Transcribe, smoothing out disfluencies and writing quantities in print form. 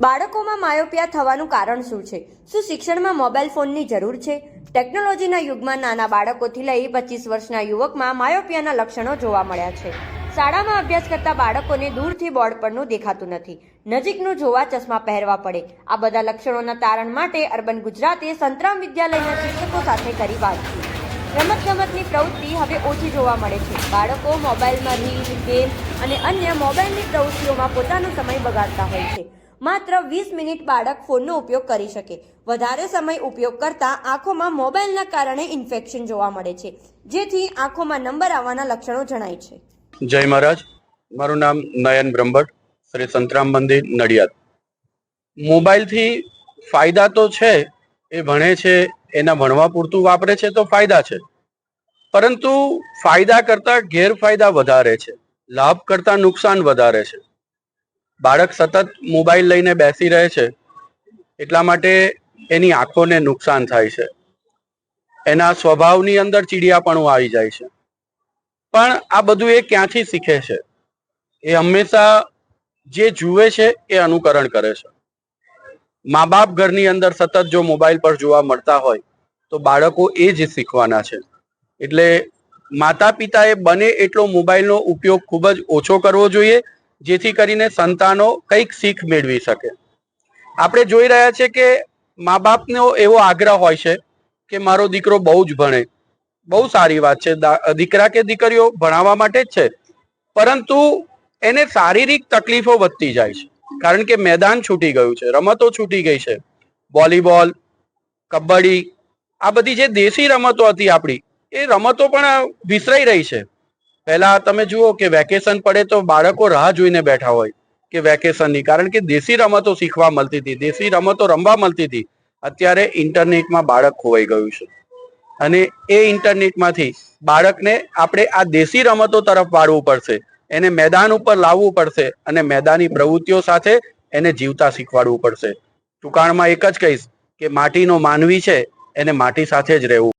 બાળકોમાં માયોપિયા થવાનું કારણ શું છે? શું શિક્ષણમાં મોબાઈલ ફોનની જરૂર છે? ટેકનોલોજીના યુગમાં નાના બાળકોથી લઈ 25 વર્ષના યુવકમાં માયોપિયાના લક્ષણો જોવા મળ્યા છે. શાળામાં અભ્યાસ કરતા બાળકોને દૂરથી બોર્ડ પરનું દેખાતું નથી, નજીકનું જોવા ચશ્મા પહેરવા પડે. આ બધા લક્ષણોના તારણ માટે અર્બન ગુજરાતે સંતરામ વિદ્યાલયના શિક્ષકો સાથે કરી વાતચીત. રમતગમતની પ્રવૃત્તિ હવે ઓછી જોવા મળે છે. બાળકો મોબાઈલમાં રીલ, ગેમ અને અન્ય મોબાઈલની પ્રવૃત્તિઓમાં પોતાનો સમય બગાડતા હોય છે. માત્ર 20 મિનિટ બાળક ફોનનો ઉપયોગ કરી શકે. વધારે સમય ઉપયોગ કરતા આંખોમાં મોબાઈલના કારણે ઇન્ફેક્શન જોવા મળે છે, જેથી આંખોમાં નંબર આવવાના લક્ષણો જણાય છે. જય મહારાજ, મારું નામ નયન બ્રહ્મભટ્ટ, શ્રી સંતરામ મંદિર, નડિયાદ. મોબાઈલથી ફાયદા તો છે, એ ભણે છે, એના ભણવા પૂરતું વાપરે છે તો ફાયદા છે, પરંતુ ફાયદા કરતા ગેરફાયદા વધારે છે, લાભ કરતા નુકસાન વધારે છે. બાળક સતત મોબાઈલ લઈને બેસી રહે છે, એટલા માટે એની આંખોને નુકસાન થાય છે, એના સ્વભાવની અંદર ચીડિયાપણું આવી જાય છે. પણ આ બધું એ ક્યાંથી શીખે છે? એ હંમેશા જે જુએ છે એ અનુકરણ કરે છે. મા બાપ ઘરની અંદર સતત જો મોબાઈલ પર જોવા મળતા હોય તો બાળકો એ જ શીખવાના છે. એટલે માતા પિતાએ બને એટલો મોબાઈલનો ઉપયોગ ખૂબ જ ઓછો કરવો જોઈએ, જેથી કરીને સંતાનો કંઈક શીખ મેળવી શકે. આપણે જોઈ રહ્યા છે કે મા બાપનો એવો આગ્રહ હોય છે કે મારો દીકરો બહુ જ ભણે. બહુ સારી વાત છે, દીકરા કે દીકરીઓ ભણાવવા માટે જ છે, પરંતુ એને શારીરિક તકલીફો વધતી જાય છે, કારણ કે મેદાન છૂટી ગયું છે, રમતો છૂટી ગઈ છે. વોલીબોલ, કબડ્ડી, આ બધી જે દેશી રમતો હતી આપણી, એ રમતો પણ વિસરાઈ રહી છે. પહેલા તમે જુઓ કે વેકેશન પડે તો બાળકો રાહ જોઈને બેઠા હોય કે વેકેશનની, કારણ કે દેશી રમતો શીખવા મળતી હતી, દેશી રમતો રમવા મળતી હતી. અત્યારે ઇન્ટરનેટમાં બાળક ખોવાઈ ગયું છે, અને એ ઇન્ટરનેટમાંથી બાળકને આપણે આ દેશી રમતો તરફ વાળવું પડશે, એને મેદાન ઉપર લાવવું પડશે, અને મેદાની પ્રવૃત્તિઓ સાથે એને જીવતા શીખવાડવું પડશે. ટૂંકાણમાં એક જ કહીશ કે માટીનો માનવી છે, એને માટી સાથે જ રહેવું.